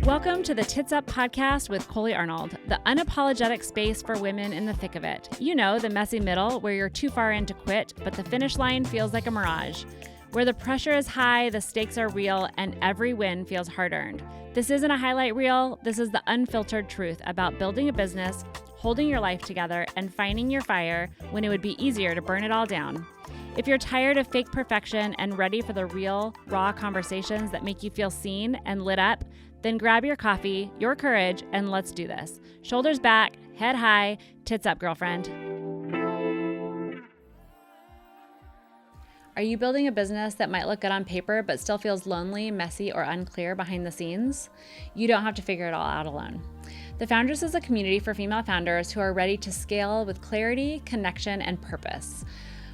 Welcome to the Tits Up podcast with Coley Arnold, the unapologetic space for women in the thick of it. You know, the messy middle where you're too far in to quit, but the finish line feels like a mirage. Where the pressure is high, the stakes are real, and every win feels hard-earned. This isn't a highlight reel. This is the unfiltered truth about building a business, holding your life together, and finding your fire when it would be easier to burn it all down. If you're tired of fake perfection and ready for the real, raw conversations that make you feel seen and lit up, then grab your coffee, your courage, and let's do this. Shoulders back, head high, tits up, girlfriend. Are you building a business that might look good on paper but still feels lonely, messy, or unclear behind the scenes? You don't have to figure it all out alone. The Foundress is a community for female founders who are ready to scale with clarity, connection, and purpose.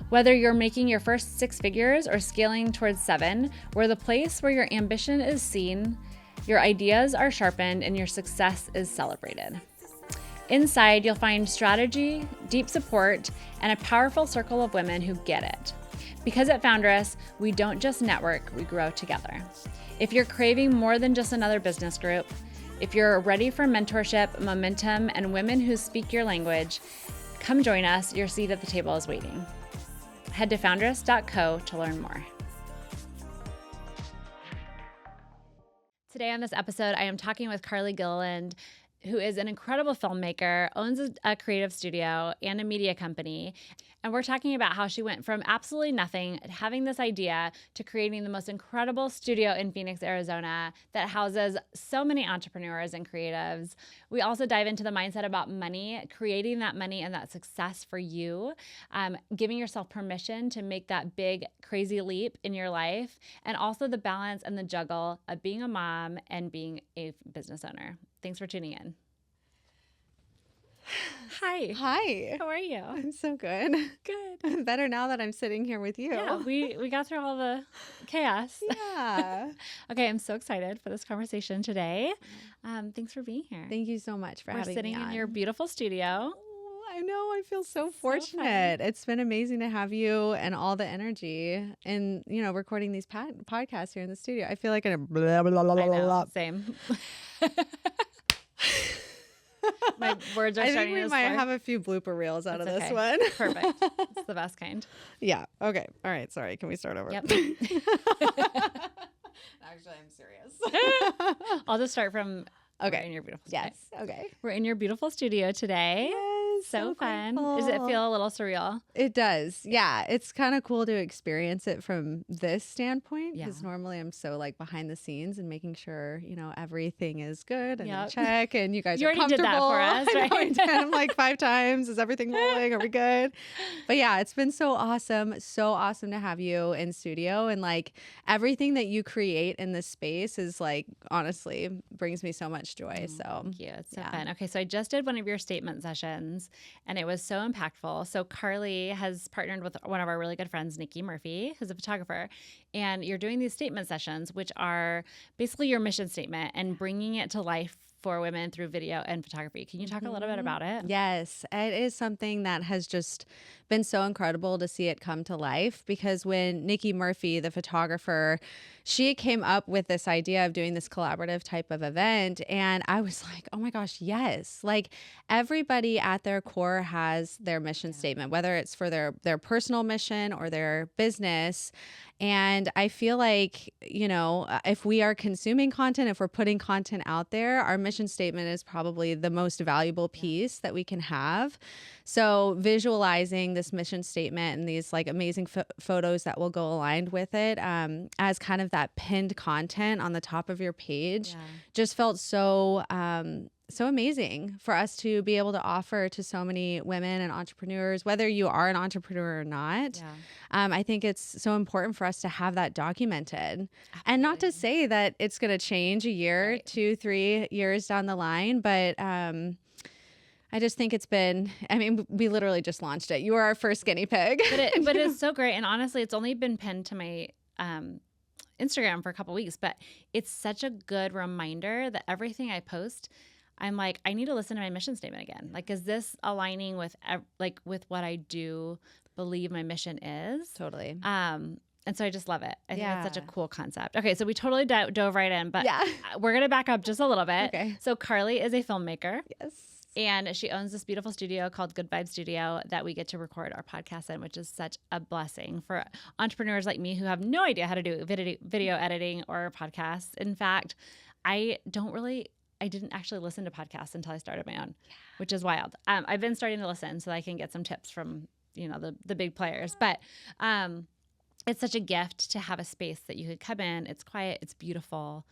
Whether you're making your first 6 figures or scaling towards 7, we're the place where your ambition is seen, your ideas are sharpened, and your success is celebrated. Inside, you'll find strategy, deep support, and a powerful circle of women who get it. Because at Foundress, we don't just network, we grow together. If you're craving more than just another business group, if you're ready for mentorship, momentum, and women who speak your language, come join us. Your seat at the table is waiting. Head to foundress.co to learn more. Today on this episode, I am talking with Carly Gilleland, who is an incredible filmmaker, owns a creative studio and a media company. And we're talking about how she went from absolutely nothing, having this idea, to creating the most incredible studio in Phoenix, Arizona that houses so many entrepreneurs and creatives. We also dive into the mindset about money, creating that money and that success for you, giving yourself permission to make that big, crazy leap in your life, and also the balance and the juggle of being a mom and being a business owner. Thanks for tuning in. Hi. Hi. How are you? I'm so good. Good. I'm better now that I'm sitting here with you. Yeah, we got through all the chaos. Yeah. Okay, I'm so excited for this conversation today. Thanks for being here. Thank you so much for having me. We're sitting in your beautiful studio. Oh, I know. I feel so fortunate. It's been amazing to have you and all the energy and, recording these podcasts here in the studio. I feel like I'm blah, blah, blah, blah, blah. Same. My words are starting to I think we might have a few blooper reels out of this one. Perfect. It's the best kind. Yeah. Okay. All right. Sorry. Can we start over? Yep. Actually, I'm serious. I'll just start from okay. We're in your beautiful Yes. Okay. We're in your beautiful studio today. Yes. So fun. Grateful. Does it feel a little surreal? It does. Yeah. It's kind of cool to experience it from this standpoint because normally I'm so behind the scenes and making sure, everything is good and in check and you guys are comfortable. You already did that for us, right? I did. I'm 5 times. Is everything rolling? Are we good? But yeah, it's been so awesome. So awesome to have you in studio and everything that you create in this space is honestly brings me so much joy. So thank you. It's so fun. Okay. So I just did one of your statement sessions. And it was so impactful. So Carly has partnered with one of our really good friends, Nikki Murphy, who's a photographer. And you're doing these statement sessions, which are basically your mission statement and bringing it to life for women through video and photography. Can you talk a little bit about it? Yes, it is something that has just been so incredible to see it come to life because when Nikki Murphy, the photographer, she came up with this idea of doing this collaborative type of event. And I was like, oh my gosh, yes. Everybody at their core has their mission statement, whether it's for their personal mission or their business. And I feel like, if we are consuming content, if we're putting content out there, our mission statement is probably the most valuable piece that we can have. So visualizing this mission statement and these amazing photos that will go aligned with it as kind of that pinned content on the top of your page just felt so amazing for us to be able to offer to so many women and entrepreneurs, whether you are an entrepreneur or not. I think it's so important for us to have that documented. Absolutely. And not to say that it's going to change a year, 2, 3 years down the line, but I just think it's been, we literally just launched it. You were our first guinea pig. But it's so great. And honestly, it's only been pinned to my Instagram for a couple weeks, but it's such a good reminder that everything I post, I'm like, I need to listen to my mission statement again. Is this aligning with with what I do believe my mission is? Totally. And And so I just love it. I think Yeah. it's such a cool concept. Okay, so we totally dove right in, but Yeah. we're going to back up just a little bit. Okay. So Carly is a filmmaker. Yes. And she owns this beautiful studio called Good Vibe Studio that we get to record our podcast in, which is such a blessing for entrepreneurs like me who have no idea how to do video editing or podcasts. In fact, I didn't actually listen to podcasts until I started my own, which is wild. I've been starting to listen so that I can get some tips from, the big players. But it's such a gift to have a space that you could come in. It's quiet. It's beautiful.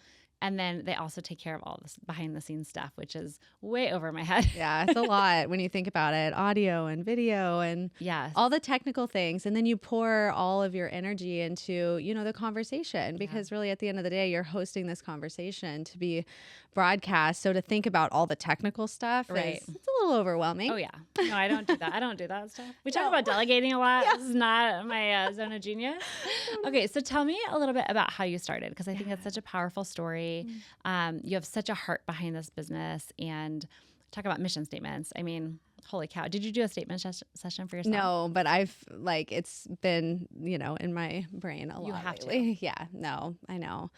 And then they also take care of all this behind the scenes stuff, which is way over my head. Yeah, it's a lot when you think about it. Audio and video and all the technical things. And then you pour all of your energy into, the conversation, because really at the end of the day, you're hosting this conversation to be broadcast. So to think about all the technical stuff, it's a little overwhelming. Oh, yeah. No, I don't do that. I don't do that stuff. We talk about delegating a lot. This is not my zone of genius. Okay, so tell me a little bit about how you started, because I think it's such a powerful story. You have such a heart behind this business, and talk about mission statements. I mean, holy cow. Did you do a statement session for yourself? No, but it's been, in my brain a lot. You have lately. to. Yeah, no, I know.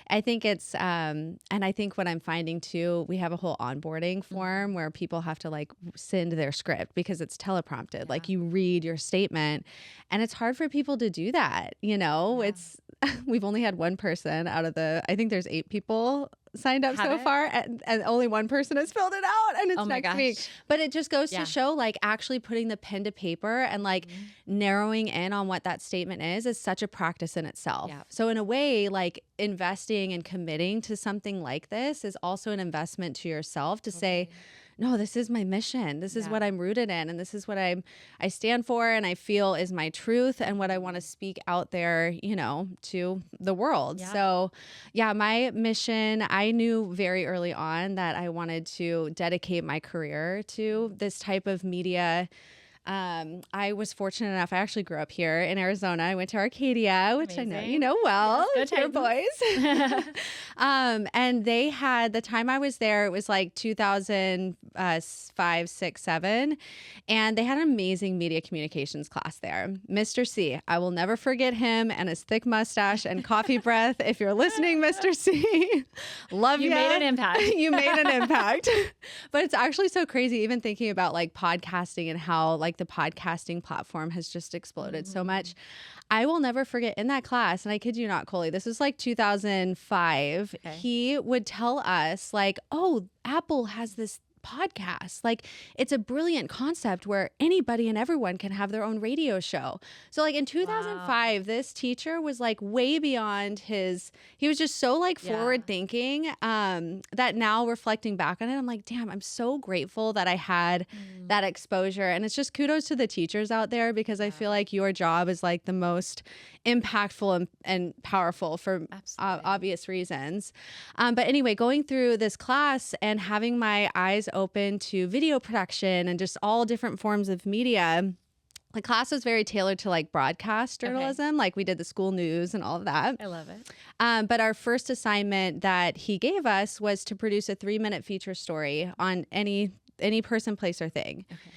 I think it's, and I think what I'm finding too, we have a whole onboarding form where people have to send their script because it's teleprompted. Like you read your statement, and it's hard for people to do that. We've only had one person out of I think there's 8 people signed up so far, and only one person has filled it out, and it's next week. But it just goes to show actually putting the pen to paper and narrowing in on what that statement is such a practice in itself. Yeah. So in a way, investing and committing to something like this is also an investment to yourself to say, no, this is my mission. This is what I'm rooted in, and this is what I stand for, and I feel is my truth, and what I want to speak out there, to the world. Yeah. So, my mission, I knew very early on that I wanted to dedicate my career to this type of media. I was fortunate enough. I actually grew up here in Arizona. I went to Arcadia, which I know you know well. Yes, your boys. And they had, the time I was there, it was 2005, 6, 7. And they had an amazing media communications class there. Mr. C, I will never forget him and his thick mustache and coffee breath. If you're listening, Mr. C, love you. You made an impact. You made an impact. But it's actually so crazy, even thinking about podcasting and how the podcasting platform has just exploded so much. I will never forget in that class, and I kid you not, Coley, this was 2005. Okay. He would tell us oh, Apple has this podcast. It's a brilliant concept where anybody and everyone can have their own radio show. So in 2005, this teacher was way beyond he was just so forward thinking, that now reflecting back on it, I'm damn, I'm so grateful that I had that exposure. And it's just kudos to the teachers out there, because I feel your job is the most impactful and powerful for obvious reasons. But anyway, going through this class and having my eyes open to video production and just all different forms of media. The class was very tailored to broadcast journalism. We did the school news and all of that. I love it. But our first assignment that he gave us was to produce a 3-minute feature story on any person, place, or thing. Okay.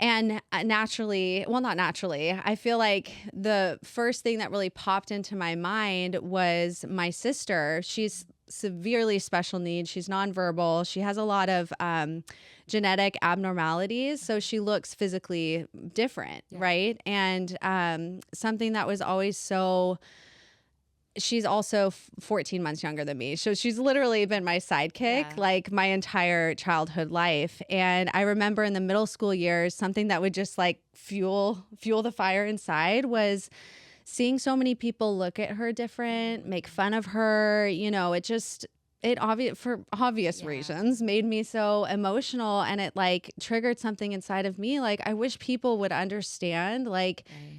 And naturally, well, not naturally, I feel the first thing that really popped into my mind was my sister. She's severely special needs. She's nonverbal. She has a lot of genetic abnormalities. So she looks physically different, right? And something that was always she's also 14 months younger than me. So she's literally been my sidekick my entire childhood life. And I remember in the middle school years, something that would just fuel the fire inside was seeing so many people look at her different, make fun of her. For obvious reasons, made me so emotional, and it triggered something inside of me. I wish people would understand,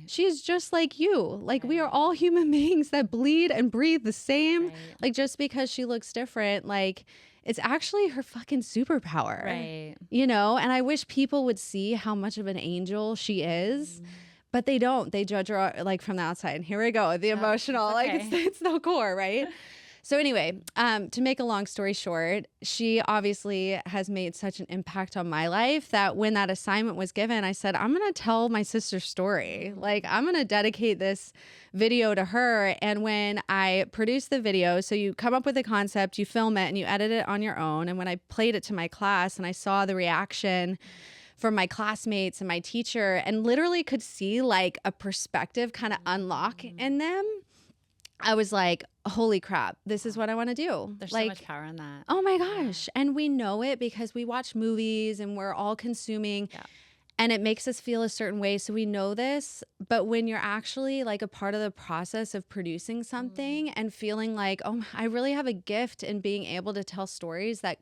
she's just like you. We are all human beings that bleed and breathe the same. Just because she looks different, it's actually her fucking superpower. Right. And I wish people would see how much of an angel she is. But they don't. They judge her from the outside. And here we go, the emotional, it's the core, right? So anyway, to make a long story short, she obviously has made such an impact on my life that when that assignment was given, I said, I'm going to tell my sister's story. Like, I'm going to dedicate this video to her. And when I produced the video, so you come up with a concept, you film it, and you edit it on your own. And when I played it to my class and I saw the reaction from my classmates and my teacher, and literally could see like a perspective kind of unlock in them, I was like, holy crap, this is what I want to do. There's like, so much power in that. Oh my gosh. And we know it because we watch movies and we're all consuming and it makes us feel a certain way. So we know this, but when you're actually like a part of the process of producing something and feeling like, oh, I really have a gift in being able to tell stories that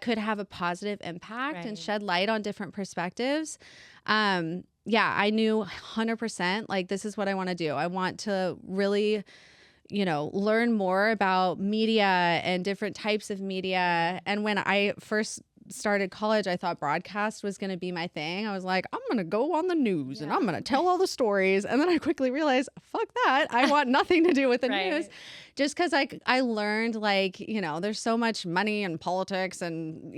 could have a positive impact and shed light on different perspectives. I knew 100% like, this is what I want to do. I want to really, learn more about media and different types of media. And when I first started college, I thought broadcast was going to be my thing. I was like, I'm going to go on the news and I'm going to tell all the stories. And then I quickly realized, fuck that. I want nothing to do with the news. Just because I learned like, there's so much money and politics and,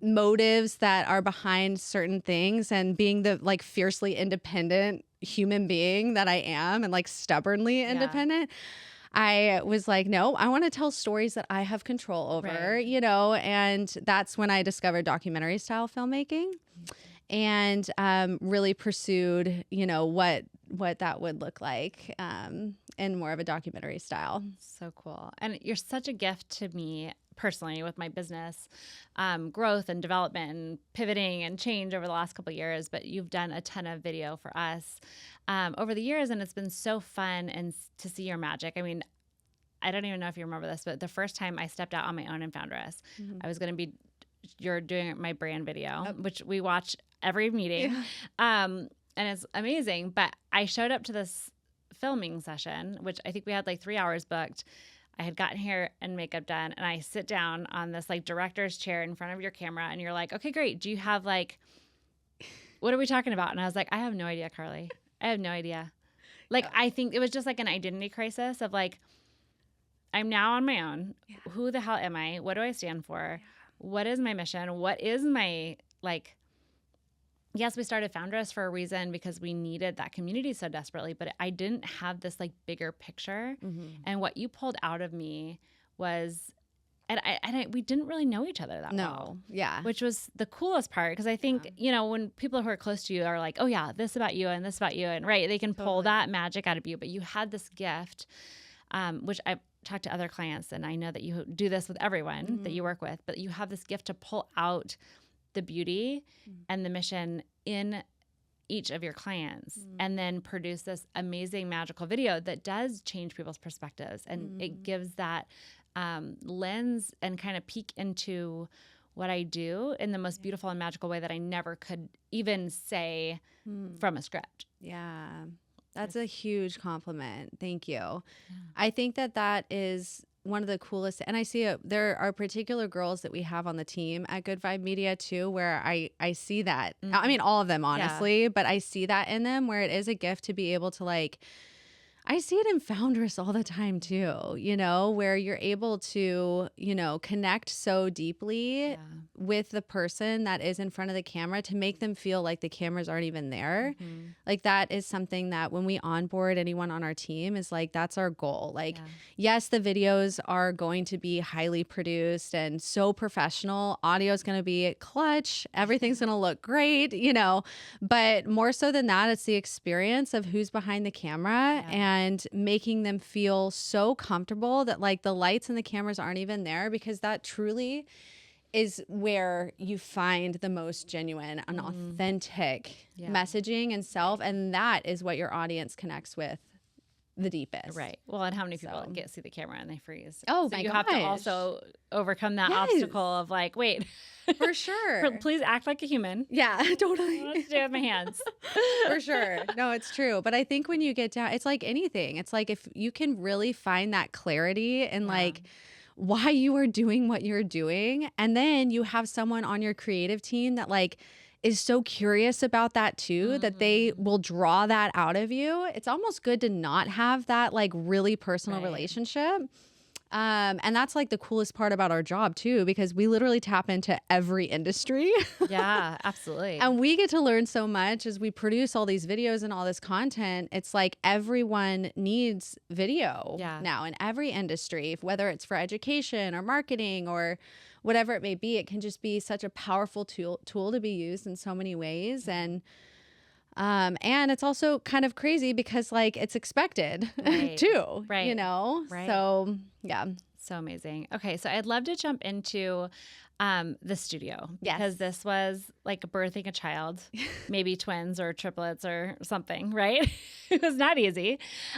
motives that are behind certain things, and being the like fiercely independent human being that I am and like stubbornly independent. I was like, no, I want to tell stories that I have control over, and that's when I discovered documentary style filmmaking and really pursued, what that would look like in more of a documentary style. So cool. And you're such a gift to me personally with my business growth and development and pivoting and change over the last couple of years. But you've done a ton of video for us over the years, and it's been so fun and to see your magic. I mean, I don't even know if you remember this, but the first time I stepped out on my own in Foundress, I was going to be, you're doing my brand video, which we watch every meeting. And it's amazing. But I showed up to this filming session, which I think we had like 3 hours booked. I had gotten hair and makeup done, and I sit down on this like director's chair in front of your camera, and you're like, okay, great. Do you have like, what are we talking about? And I was like, I have no idea, Carly. I have no idea. Like, I think it was just like an identity crisis of like, I'm now on my own. Who the hell am I? What do I stand for? What is my mission? What is my like, yes, we started Foundress for a reason because we needed that community so desperately, but I didn't have this like bigger picture. And what you pulled out of me was, and we didn't really know each other that well. Which was the coolest part. Because I think, when people who are close to you are like, oh yeah, this about you and this about you. And they can pull that magic out of you. But you had this gift, which I've talked to other clients, and I know that you do this with everyone that you work with, but you have this gift to pull out the beauty and the mission in each of your clients and then produce this amazing magical video that does change people's perspectives. And it gives that lens and kind of peek into what I do in the most beautiful and magical way that I never could even say from a script. That's a huge compliment. Thank you. I think that is one of the coolest, and I see there are particular girls that we have on the team at Good Vibe Media too, where I see that. I mean, all of them, honestly, but I see that in them where it is a gift to be able to like, I see it in Foundress all the time too, where you're able to, connect so deeply with the person that is in front of the camera to make them feel like the cameras aren't even there. Like that is something that when we onboard anyone on our team is like, that's our goal. Like, yes, the videos are going to be highly produced and so professional. Audio is going to be clutch. Everything's going to look great, but more so than that, it's the experience of who's behind the camera and making them feel so comfortable that like the lights and the cameras aren't even there, because that truly is where you find the most genuine and authentic messaging and self. And that is what your audience connects with the deepest. Right. Well, and how many people see the camera and they freeze? Oh, so my you gosh. have to also overcome that obstacle of like, wait. For sure. Please act like a human. Yeah, totally. I want to do it with my hands. For sure. No, it's true. But I think when you get down, it's like anything. It's like if you can really find that clarity and like why you are doing what you're doing, and then you have someone on your creative team that like is so curious about that too, that they will draw that out of you. It's almost good to not have that like really personal relationship. And that's like the coolest part about our job too, because we literally tap into every industry. Yeah, absolutely. And we get to learn so much as we produce all these videos and all this content. It's like everyone needs video now in every industry, whether it's for education or marketing or whatever it may be. It can just be such a powerful tool to be used in so many ways. And it's also kind of crazy because like it's expected too, you know? Right. So yeah. So amazing. Okay. So I'd love to jump into the studio because this was like birthing a child, maybe twins or triplets or something, right? It was not easy.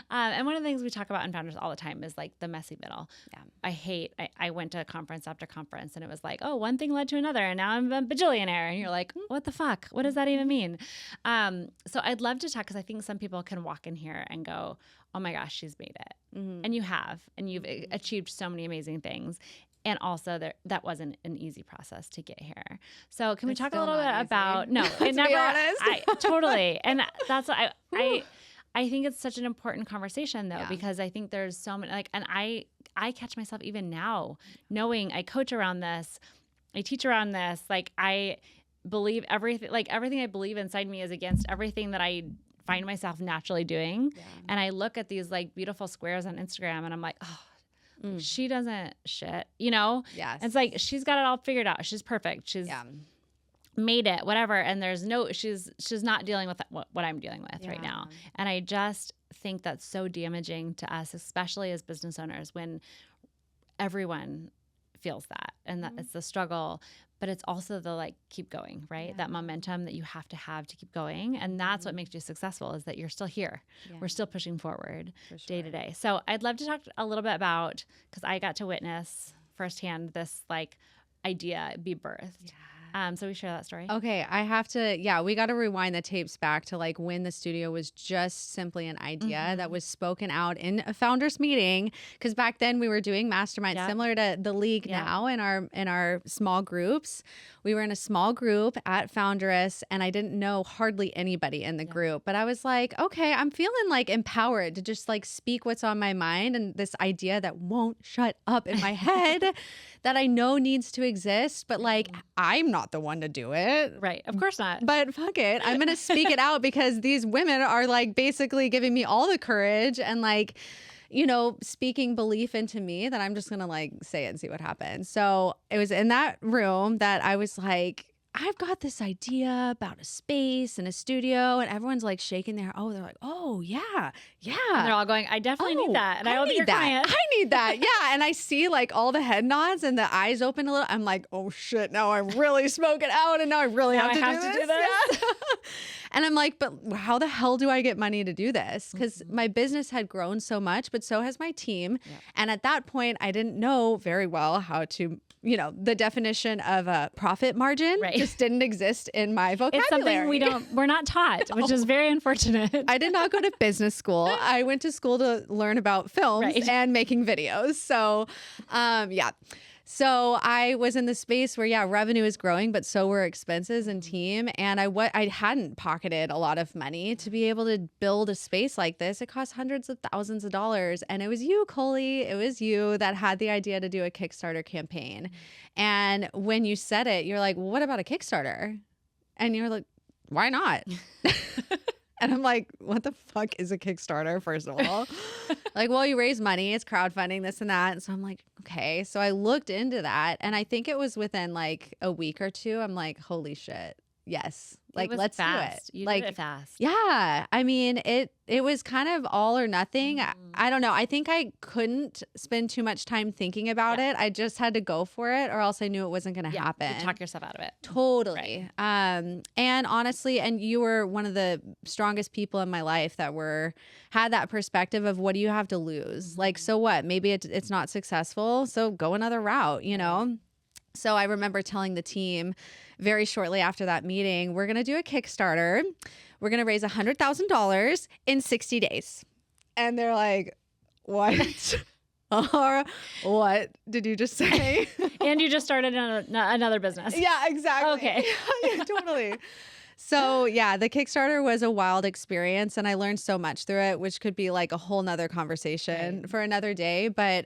And one of the things we talk about in Founders all the time is like the messy middle. Yeah. I went to conference after conference and it was like, oh, one thing led to another and now I'm a bajillionaire. And you're like, what the fuck? What does that even mean? So I'd love to talk because I think some people can walk in here and go, oh my gosh, she's made it. Mm-hmm. And you have, and you've achieved so many amazing things. And also that wasn't an easy process to get here. So can we talk a little bit about, no, it never, be honest. Totally. And that's what I think it's such an important conversation though, because I think there's so many, like, and I catch myself even now knowing I coach around this, I teach around this, like I believe everything I believe inside me is against everything that I find myself naturally doing. Yeah. And I look at these like beautiful squares on Instagram and I'm like, oh, she doesn't shit, you know? Yes. It's like, she's got it all figured out. She's perfect. She's made it, whatever. And there's she's not dealing with what I'm dealing with right now. And I just think that's so damaging to us, especially as business owners, when everyone feels that. And that it's the struggle, but it's also the like, keep going, right? That momentum that you have to keep going. And that's what makes you successful is that you're still here. Yeah. We're still pushing forward day to day. So I'd love to talk a little bit about, because I got to witness firsthand this like idea be birthed. Yeah. So we share that story. Okay. I have to, we got to rewind the tapes back to like when the studio was just simply an idea that was spoken out in a founders meeting. Cause back then we were doing masterminds similar to the league now in our small groups. We were in a small group at Foundress and I didn't know hardly anybody in the group, but I was like, okay, I'm feeling like empowered to just like speak what's on my mind and this idea that won't shut up in my head that I know needs to exist, but like I'm not the one to do it. Right. Of course not. But fuck it. I'm going to speak it out because these women are like basically giving me all the courage and like, you know, speaking belief into me that I'm just going to like say it and see what happens. So it was in that room that I was like, I've got this idea about a space and a studio, and everyone's like shaking their, they're like, oh yeah. And they're all going, I definitely need that. And I will be your client. I need that. Yeah. And I see like all the head nods and the eyes open a little. I'm like, oh shit, now I'm really smoking out and now I really have to do this. Yeah. And I'm like, but how the hell do I get money to do this? Because my business had grown so much, but so has my team. Yeah. And at that point, I didn't know very well how to, you know, the definition of a profit margin just didn't exist in my vocabulary. It's something we're not taught, which is very unfortunate. I did not go to business school. I went to school to learn about films and making videos. So, So I was in the space where, revenue is growing, but so were expenses and team. And I hadn't pocketed a lot of money to be able to build a space like this. It cost hundreds of thousands of dollars. And it was you, Coley. It was you that had the idea to do a Kickstarter campaign. And when you said it, you're like, well, what about a Kickstarter? And you're like, why not? And I'm like, what the fuck is a Kickstarter, first of all? Like, well, you raise money, it's crowdfunding, this and that. And so I'm like, okay. So I looked into that. And I think it was within like a week or two. I'm like, holy shit. Yes. Like, let's do it. You like, did it fast. Yeah. I mean, it was kind of all or nothing. I don't know. I think I couldn't spend too much time thinking about it. I just had to go for it or else I knew it wasn't going to happen. You talk yourself out of it. Totally. Right. And honestly, and you were one of the strongest people in my life that had that perspective of what do you have to lose? Like, so what? Maybe it's not successful. So go another route, you know? So I remember telling the team very shortly after that meeting, we're going to do a Kickstarter. We're going to raise $100,000 in 60 days. And they're like, what? What did you just say? And you just started another business. Yeah, exactly. Okay. Yeah, totally. So the Kickstarter was a wild experience and I learned so much through it, which could be like a whole nother conversation for another day. But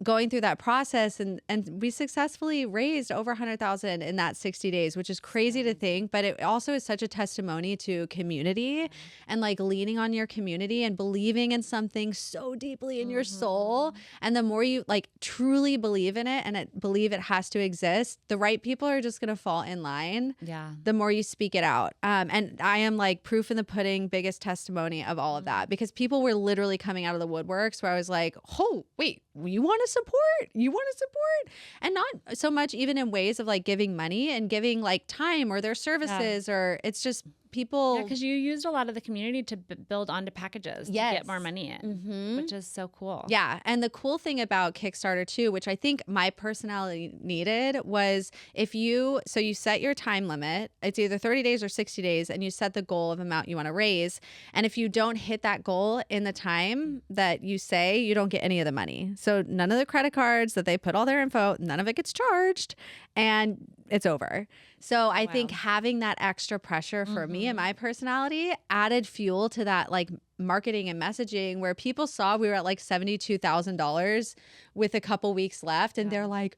going through that process, and we successfully raised over 100,000 in that 60 days, which is crazy to think, but it also is such a testimony to community and like leaning on your community and believing in something so deeply in your soul. And the more you like truly believe in it and believe it has to exist, the right people are just going to fall in line. Yeah. The more you speak it out. And I am like proof in the pudding, biggest testimony of all of that, because people were literally coming out of the woodworks where I was like, oh, wait, you want to support? You want to support? And not so much even in ways of like giving money and giving like time or their services, or it's just people. Yeah, because you used a lot of the community to build onto packages to get more money in, which is so cool. Yeah. And the cool thing about Kickstarter too, which I think my personality needed, was you set your time limit. It's either 30 days or 60 days, and you set the goal of amount you want to raise. And if you don't hit that goal in the time that you say, you don't get any of the money. So none of the credit cards that they put all their info, none of it gets charged, and it's over. So I think having that extra pressure for me and my personality added fuel to that like marketing and messaging, where people saw we were at like $72,000 with a couple weeks left, and they're like,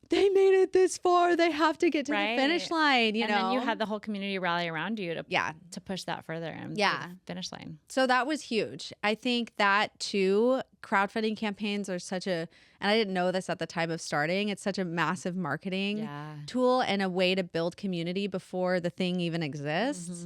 they made it this far. They have to get to the finish line, you know? And then you had the whole community rally around you to push that further and the finish line. So that was huge. I think that too, crowdfunding campaigns are and I didn't know this at the time of starting, it's such a massive marketing tool and a way to build community before the thing even exists.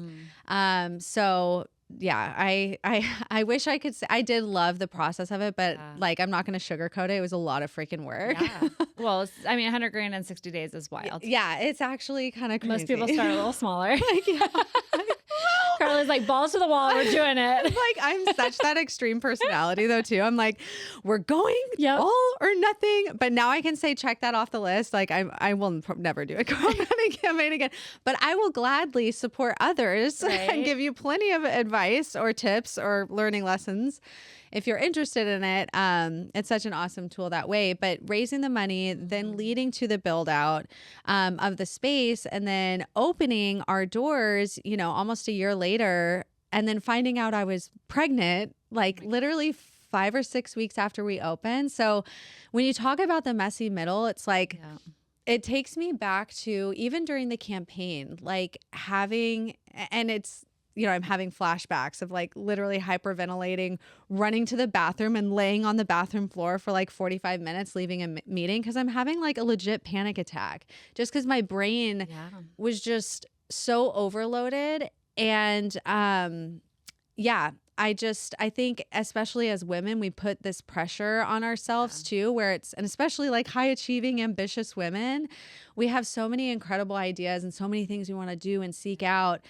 So yeah, I wish I could say I did love the process of it, but like, I'm not going to sugarcoat it. It was a lot of freaking work. Yeah. Well, $100,000 in 60 days is wild. Yeah. It's actually kind of crazy. Most people start a little smaller. Carly's like, balls to the wall. We're doing it. Like, I'm such that extreme personality though, too. I'm like, we're going all or nothing. But now I can say, check that off the list. Like, I will never do a crowdfunding campaign again, but I will gladly support others and give you plenty of advice or tips or learning lessons if you're interested in it. It's such an awesome tool that way. But raising the money, then leading to the build out of the space, and then opening our doors, almost a year later, and then finding out I was pregnant, like literally 5 or 6 weeks after we opened. So when you talk about the messy middle, it's like, it takes me back to even during the campaign, like I'm having flashbacks of like literally hyperventilating, running to the bathroom and laying on the bathroom floor for like 45 minutes, leaving a meeting because I'm having like a legit panic attack just because my brain was just so overloaded. And I think especially as women, we put this pressure on ourselves too, and especially like high achieving, ambitious women, we have so many incredible ideas and so many things we want to do and seek out.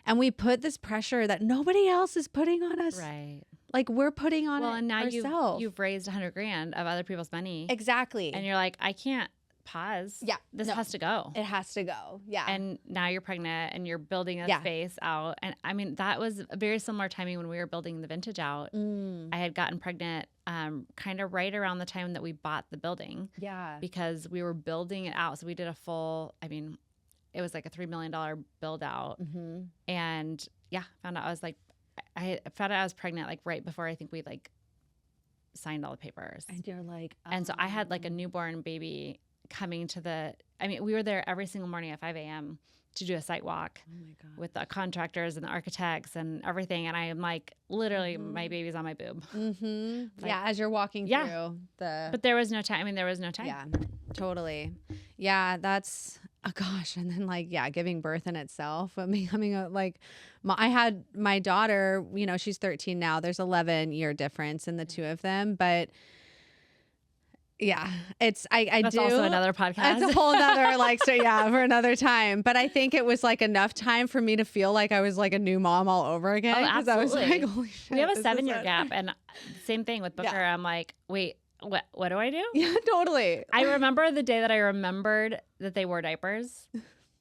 And we put this pressure that nobody else is putting on us. Right. Like we're putting on it and now ourselves. You've raised $100,000 of other people's money. Exactly. And you're like, I can't pause. Yeah. This has to go. It has to go. Yeah. And now you're pregnant and you're building a space out. And I mean, that was a very similar timing when we were building the vintage out. I had gotten pregnant kind of right around the time that we bought the building. Yeah. Because we were building it out. So we did it was like a $3 million build out. And found out I found out I was pregnant like right before I think we like signed all the papers. And you're like, and so I had like a newborn baby coming we were there every single morning at 5 a.m. to do a site walk with the contractors and the architects and everything. And I am like, literally my baby's on my boob. Like, as you're walking through But there was no time. There was no time. Yeah, totally. Yeah, that's, oh gosh. And then giving birth in itself. I had my daughter, she's 13 now. There's 11-year difference in the two of them. But yeah, that's also another podcast. It's a whole nother for another time. But I think it was like enough time for me to feel like I was like a new mom all over again. Oh, absolutely. I was like, holy shit. We have a 7-year gap, and same thing with Booker. I'm like, wait, what do I do? Yeah, totally. I remember the day that I remembered that they wore diapers.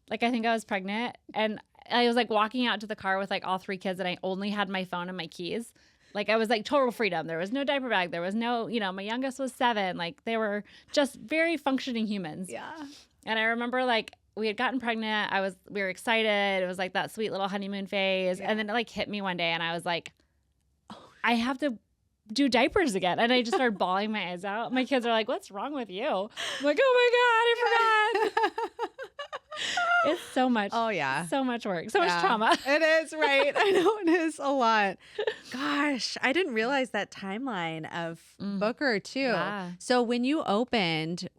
Like I think I was pregnant, and I was like walking out to the car with like all 3 kids, and I only had my phone and my keys. Like I was like total freedom. There was no diaper bag. There was no, my youngest was 7. Like they were just very functioning humans. Yeah. And I remember like we had gotten pregnant. We were excited. It was like that sweet little honeymoon phase. Yeah. And then it like hit me one day and I was like, I have to do diapers again. And I just started bawling my eyes out. My kids are like, what's wrong with you? I'm like, oh my God, I forgot. It's so much. Oh, yeah. So much work. So much trauma. It is, right? I know it is a lot. Gosh, I didn't realize that timeline of Booker too. Yeah. So when you opened,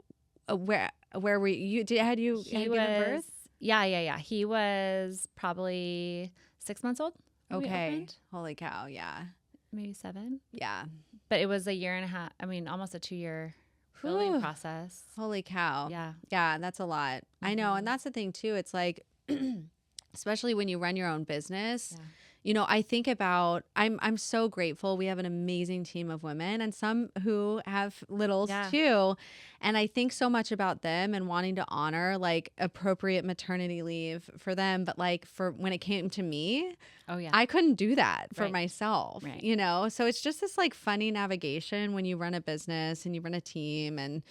where were you? Had you given birth? Yeah. He was probably 6 months old. when we Okay. opened. Holy cow. Yeah. Maybe 7. Yeah. But it was a year and a half. I mean, almost a 2-year building Whew. process. Holy cow. Yeah. Yeah, that's a lot. I know. And that's the thing too. It's like, especially when you run your own business, Yeah. you know, I think about, I'm so grateful. We have an amazing team of women and some who have littles Yeah. too. And I think so much about them and wanting to honor like appropriate maternity leave for them. But like for when it came to me, Oh, yeah. I couldn't do that for Right. myself, Right. you know? So it's just this like funny navigation when you run a business and you run a team and,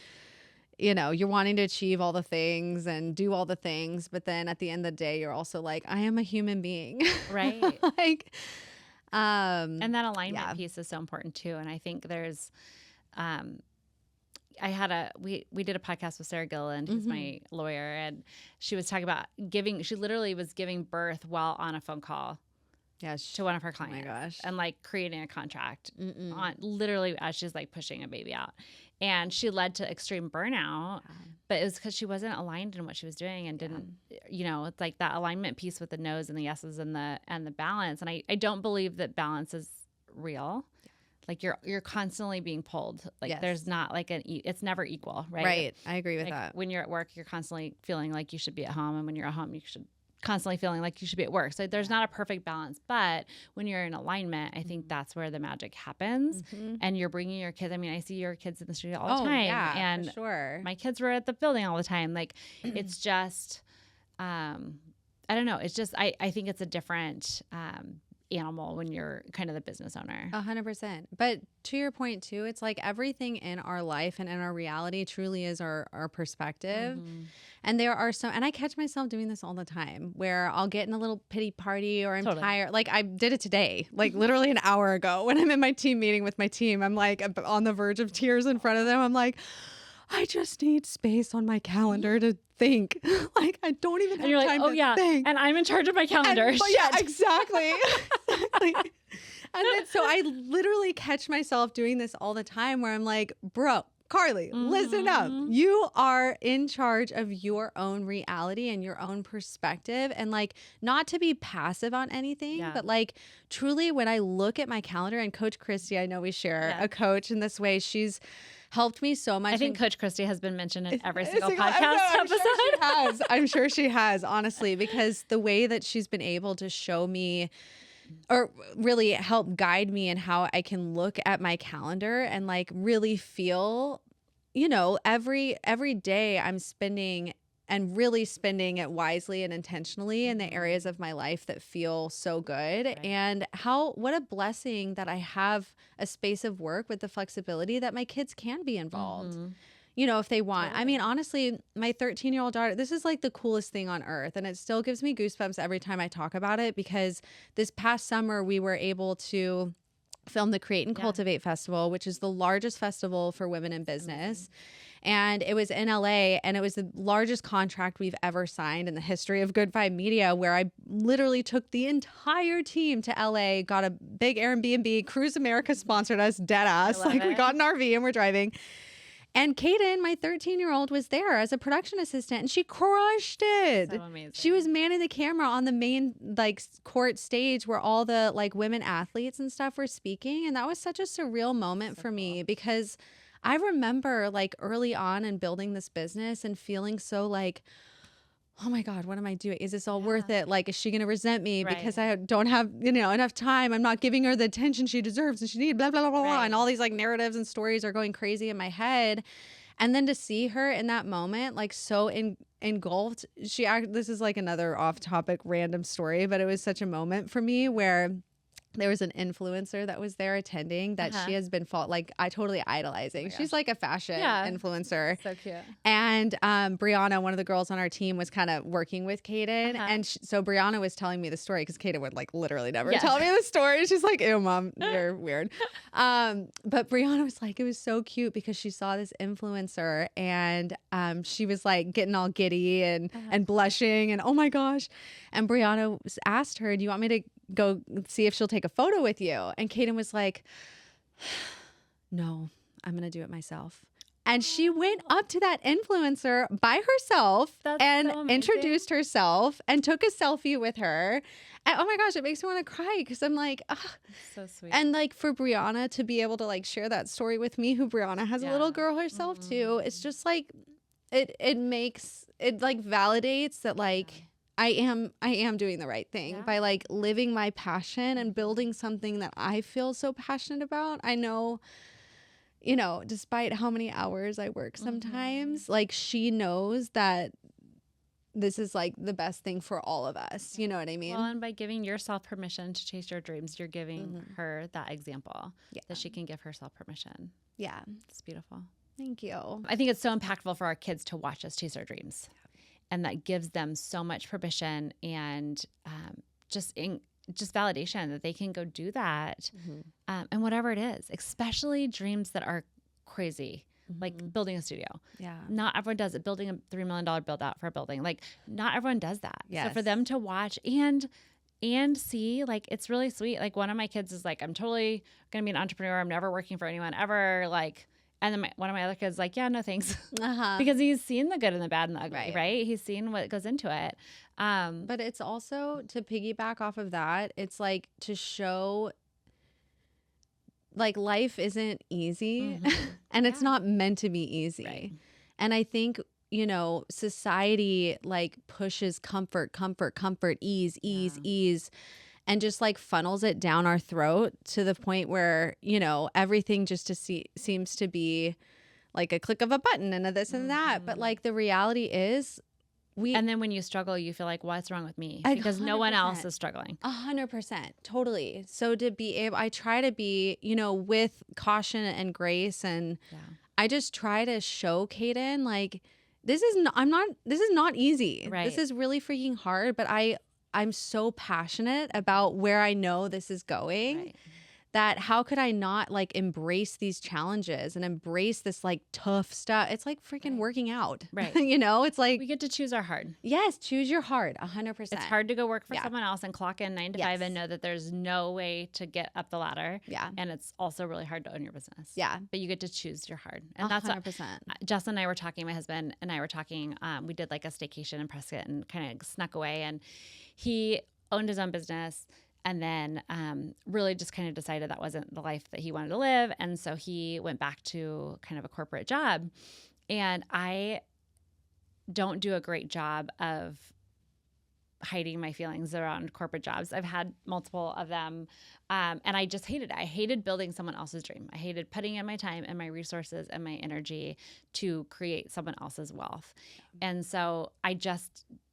you know, you're wanting to achieve all the things and do all the things. But then at the end of the day, you're also like, I am a human being. Right. Like, And that alignment yeah. piece is so important too. And I think there's, we did a podcast with Sarah Gilleland, who's my lawyer, and she was talking about she literally was giving birth while on a phone call Yeah. to one of her clients. gosh. And like creating a contract on literally as she's like pushing a baby out. And she led to extreme burnout, but it was because she wasn't aligned in what she was doing and didn't, you know, it's like that alignment piece with the no's and the yeses and the balance. And I don't believe that balance is real. Like you're constantly being pulled. Like Yes. there's not like it's never equal, right? Right. I agree with Like that. when you're at work, you're constantly feeling like you should be at home. And when you're at home, you should constantly feeling like you should be at work. So there's not a perfect balance, but when you're in alignment, I think that's where the magic happens. And you're bringing your kids. I mean, I see your kids in the studio all the time. Yeah, and for sure. my kids were at the building all the time. Like it's just, I don't know. It's just, I think it's a different, animal when you're kind of the business owner. 100%. But to your point too, it's like everything in our life and in our reality truly is our perspective. And there are and I catch myself doing this all the time where I'll get in a little pity party or I'm Totally. tired. Like I did it today, like literally an hour ago when I'm in my team meeting with my team, I'm like on the verge of tears in front of them. I'm like, I just need space on my calendar to think. Like I don't even have And you're like, time oh to yeah, think. and I'm in charge of my calendar. But yeah, Shit. exactly. Exactly. And then so I literally catch myself doing this all the time where I'm like, bro, Carly, listen up. You are in charge of your own reality and your own perspective. And like, not to be passive on anything, Yeah. but like truly when I look at my calendar and Coach Christy, I know we share Yeah. a coach in this way. She's helped me so much. I think Coach Christy has been mentioned in every single I podcast know, I'm episode. Sure she has. I'm sure she has, honestly, because the way that she's been able to show me or really help guide me in how I can look at my calendar and like really feel, you know, every day I'm spending and really spending it wisely and intentionally in the areas of my life that feel so good. And what a blessing that I have a space of work with the flexibility that my kids can be involved. You know, if they want. I mean, honestly, my 13-year-old daughter, this is like the coolest thing on earth. And it still gives me goosebumps every time I talk about it because this past summer we were able to film the Create and Cultivate Festival, which is the largest festival for women in business. And it was in LA, and it was the largest contract we've ever signed in the history of Good Vibe Media, where I literally took the entire team to LA, got a big Airbnb, Cruise America sponsored us, dead ass. Like we got an RV and we're driving. And Kaden, my 13-year-old, was there as a production assistant, and she crushed it. So amazing. She was manning the camera on the main like court stage where all the like women athletes and stuff were speaking, and that was such a surreal moment for me because I remember like early on in building this business and feeling so like, oh my God, what am I doing? Is this all worth it? Like, is she going to resent me because I don't have, you know, enough time? I'm not giving her the attention she deserves and she needs blah, blah, blah, blah, blah. And all these like narratives and stories are going crazy in my head. And then to see her in that moment, like so engulfed, this is like another off topic random story, but it was such a moment for me where there was an influencer that was there attending that she has been I totally idolizing. She's like a fashion influencer. So cute. And Brianna, one of the girls on our team, was kind of working with Kaden. And so Brianna was telling me the story because Kaden would like literally never tell me the story. She's like, ew, mom, you're weird. But Brianna was like, it was so cute because she saw this influencer and she was like getting all giddy and blushing and oh my gosh. And Brianna asked her, do you want me to go see if she'll take a photo with you? And Kaden was like, no, I'm going to do it myself. And she went up to that influencer by herself and introduced herself and took a selfie with her. And oh my gosh, it makes me want to cry because I'm like, so sweet. And like for Brianna to be able to like share that story with me, who Brianna has a little girl herself too, it's just like, it makes, it like validates that like, I am doing the right thing by like living my passion and building something that I feel so passionate about. I know, you know, despite how many hours I work sometimes, like she knows that this is like the best thing for all of us. You know what I mean? Well, and by giving yourself permission to chase your dreams, you're giving her that example that she can give herself permission. Yeah. It's beautiful. Thank you. I think it's so impactful for our kids to watch us chase our dreams. And that gives them so much permission and just validation that they can go do that. And whatever it is, especially dreams that are crazy, like building a studio. Yeah. Not everyone does it. Building a $3 million build out for a building. Like not everyone does that. Yes. So for them to watch and see, like, it's really sweet. Like one of my kids is like, I'm totally going to be an entrepreneur. I'm never working for anyone ever. Like, and then one of my other kids is like, yeah, no thanks. Because he's seen the good and the bad and the ugly, right? He's seen what goes into it. But it's also, to piggyback off of that, it's like to show like life isn't easy and it's not meant to be easy. Right. And I think, you know, society like pushes comfort, ease, and just like funnels it down our throat to the point where, you know, everything just seems to be like a click of a button and a this and that. But like the reality is and then when you struggle, you feel like, what's wrong with me? Because 100%. No one else is struggling. 100%. Totally. So to be able, I try to be, you know, with caution and grace. And I just try to show Kaden like, this is not easy. Right. This is really freaking hard. But I'm so passionate about where I know this is going that how could I not like embrace these challenges and embrace this like tough stuff? It's like freaking working out. Right. You know, it's like we get to choose our hard. Yes, choose your hard 100%. It's hard to go work for someone else and clock in 9 to 5 and know that there's no way to get up the ladder. Yeah. And it's also really hard to own your business. Yeah. But you get to choose your hard. And 100%. That's Justin and I were talking, my husband and I were talking, we did like a staycation in Prescott and kind of snuck away, and he owned his own business. And then really just kind of decided that wasn't the life that he wanted to live. And so he went back to kind of a corporate job. And I don't do a great job of hiding my feelings around corporate jobs. I've had multiple of them. And I just hated it. I hated building someone else's dream. I hated putting in my time and my resources and my energy to create someone else's wealth. And so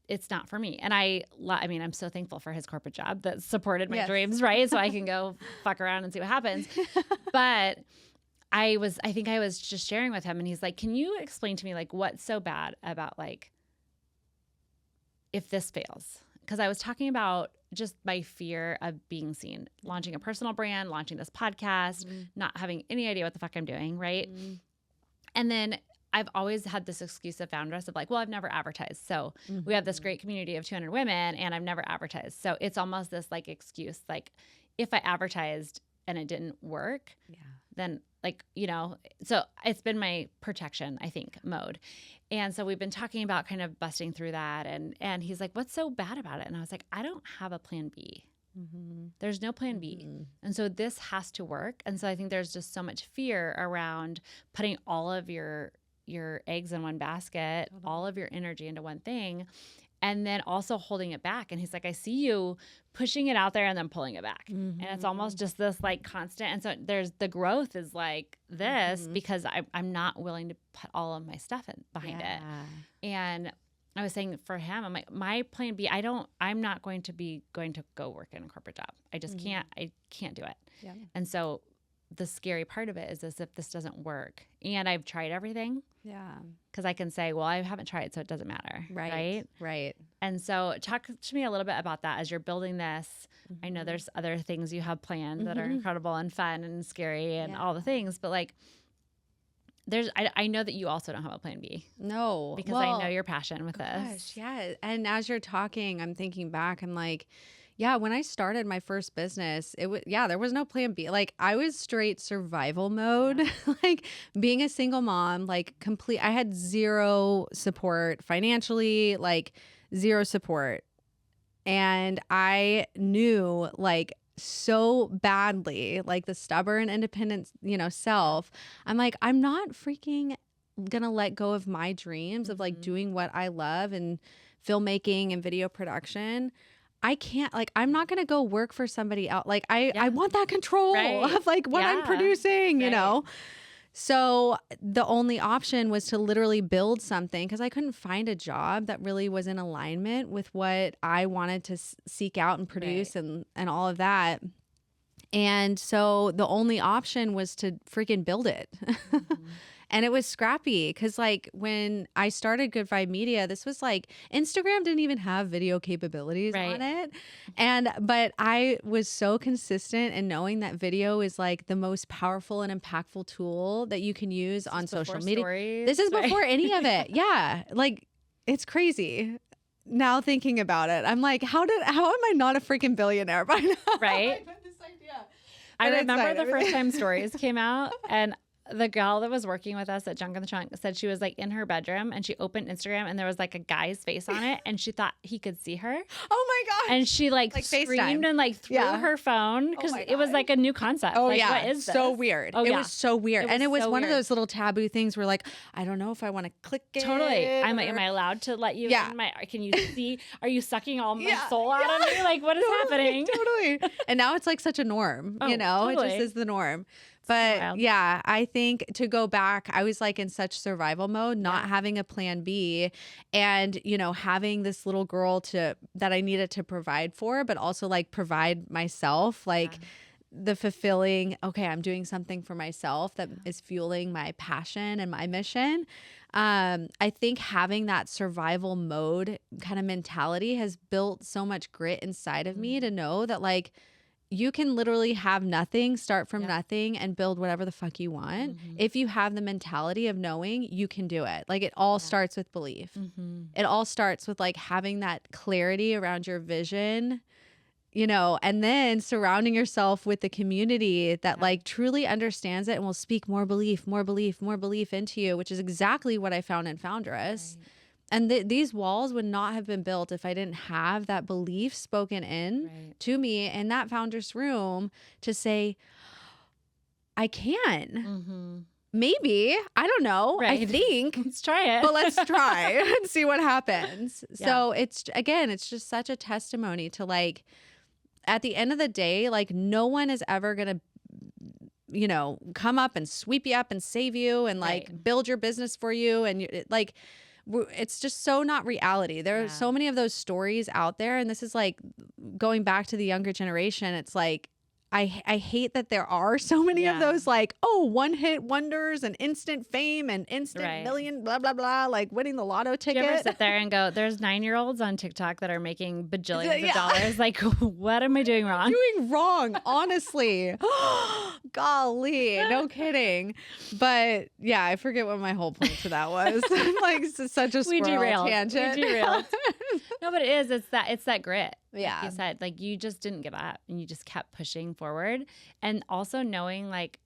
it's not for me. And I mean, I'm so thankful for his corporate job that supported my dreams, right? So I can go fuck around and see what happens. But I think I was just sharing with him, and he's like, can you explain to me like what's so bad about like if this fails? Because I was talking about just my fear of being seen, launching a personal brand, launching this podcast, not having any idea what the fuck I'm doing, right? And then I've always had this excuse of foundress of like, well, I've never advertised. So we have this great community of 200 women and I've never advertised. So it's almost this like excuse, like if I advertised and it didn't work, then like, you know, so it's been my protection, I think, mode. And so we've been talking about kind of busting through that. And he's like, what's so bad about it? And I was like, I don't have a plan B. There's no plan B. And so this has to work. And so I think there's just so much fear around putting all of your eggs in one basket, all of your energy into one thing, and then also holding it back. And he's like, I see you pushing it out there and then pulling it back. And it's almost just this like constant. And so the growth is like this because I'm not willing to put all of my stuff behind it. And I was saying for him, I'm like, my plan B, I'm not going to go work in a corporate job. I just I can't do it. Yeah. And so the scary part of it is as if this doesn't work and I've tried everything. Yeah. Because I can say, well, I haven't tried, so it doesn't matter. Right. And so talk to me a little bit about that as you're building this. I know there's other things you have planned that are incredible and fun and scary and all the things, but like I know that you also don't have a plan B. No. Because I know your passion with this. Yeah. And as you're talking, I'm thinking back, I'm like, yeah, when I started my first business, there was no plan B. Like I was straight survival mode, like being a single mom, like I had zero support financially, like zero support. And I knew like so badly, like the stubborn, independent, self. I'm like, I'm not freaking gonna let go of my dreams of like doing what I love and filmmaking and video production. I can't, like, I'm not going to go work for somebody else. Like, I want that control of like what I'm producing, you know? So the only option was to literally build something because I couldn't find a job that really was in alignment with what I wanted to seek out and produce and all of that. And so the only option was to freaking build it. And it was scrappy because like when I started Good Vibe Media, this was like Instagram didn't even have video capabilities on it. But I was so consistent in knowing that video is like the most powerful and impactful tool that you can use on social media. Stories, this is before any of it. Yeah. Like it's crazy. Now thinking about it, I'm like, how am I not a freaking billionaire by now? Right. I remember the first time stories came out and the girl that was working with us at Junk in the Trunk said she was like in her bedroom and she opened Instagram and there was like a guy's face on it and she thought he could see her. Oh my gosh. And she like screamed FaceTime. And like threw her phone because it was like a new concept. Oh like, yeah. What is this? So weird. It was so weird. And it was one of those little taboo things where like, I don't know if I want to click it. Totally. Am I allowed to let you in can you see, are you sucking all my soul out of me? Like what is happening? Totally. And now it's like such a norm, it just is the norm. But yeah, I think to go back, I was like in such survival mode, not having a plan B and, having this little girl that I needed to provide for, but also like provide myself, like the fulfilling, okay, I'm doing something for myself that is fueling my passion and my mission. I think having that survival mode kind of mentality has built so much grit inside of me to know that like, you can literally have nothing, start from nothing and build whatever the fuck you want. If you have the mentality of knowing you can do it. Like it all starts with belief. It all starts with like having that clarity around your vision, and then surrounding yourself with the community that like truly understands it and will speak more belief into you, which is exactly what I found in Foundress. Right. And these walls would not have been built if I didn't have that belief spoken in to me in that founder's room to say, I can. Maybe. I don't know. I think. Let's try it. But let's try and see what happens. So it's just such a testimony to like, at the end of the day, like no one is ever going to, come up and sweep you up and save you and like build your business for you. And like, it's just so not reality. There are so many of those stories out there. And this is like going back to the younger generation. It's like, I hate that there are so many of those like, one hit wonders and instant fame and instant million, blah, blah, blah, like winning the lotto ticket. Do you ever sit there and go, there's 9-year-olds on TikTok that are making bajillions of dollars. Like, what am I doing wrong? Doing wrong, honestly. Golly, no kidding. But yeah, I forget what my whole point to that was. Like, it's such a squirrel tangent. We derailed. No, but it is. It's that grit. Yeah. Like you said, like you just didn't give up and you just kept pushing forward. And also knowing like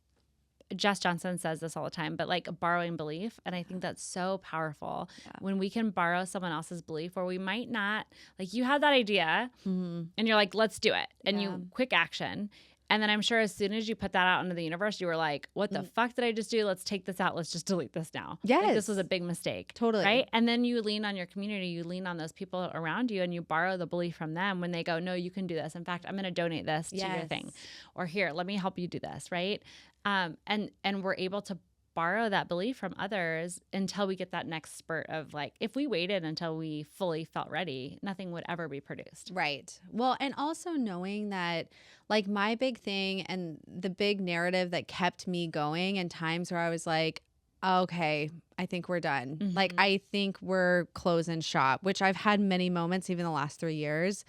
Jess Johnson says this all the time, but like borrowing belief. And I think that's so powerful when we can borrow someone else's belief, or we might not, like you had that idea and you're like, let's do it. And you quick action. And then I'm sure as soon as you put that out into the universe, you were like, what the fuck did I just do? Let's take this out. Let's just delete this now. Yes. Like, this was a big mistake. Totally. Right? And then you lean on your community. You lean on those people around you and you borrow the belief from them when they go, no, you can do this. In fact, I'm going to donate this to your thing. Or here, let me help you do this. Right? And we're able to borrow that belief from others until we get that next spurt of like, if we waited until we fully felt ready, nothing would ever be produced. Right. Well, and also knowing that like my big thing and the big narrative that kept me going in times where I was like, okay, I think we're done. Like, I think we're closing shop, which I've had many moments, even the last 3 years,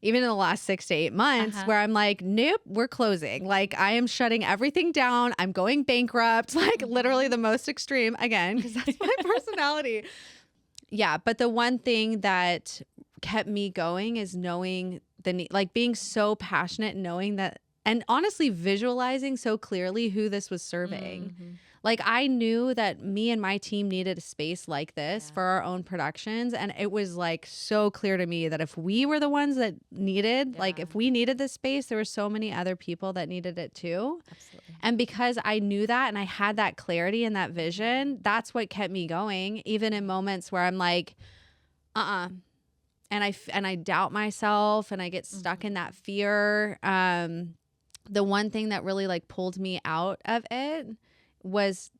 even in the last 6 to 8 months, where I'm like, nope, we're closing. Like, I am shutting everything down. I'm going bankrupt, like literally the most extreme again, because that's my personality. Yeah. But the one thing that kept me going is knowing the need, like being so passionate, knowing that, and honestly visualizing so clearly who this was serving. Like I knew that me and my team needed a space like this for our own productions. And it was like so clear to me that if we were the ones that needed, like if we needed this space, there were so many other people that needed it too. Absolutely. And because I knew that and I had that clarity and that vision, that's what kept me going, even in moments where I'm like, and I doubt myself and I get stuck in that fear. The one thing that really like pulled me out of it was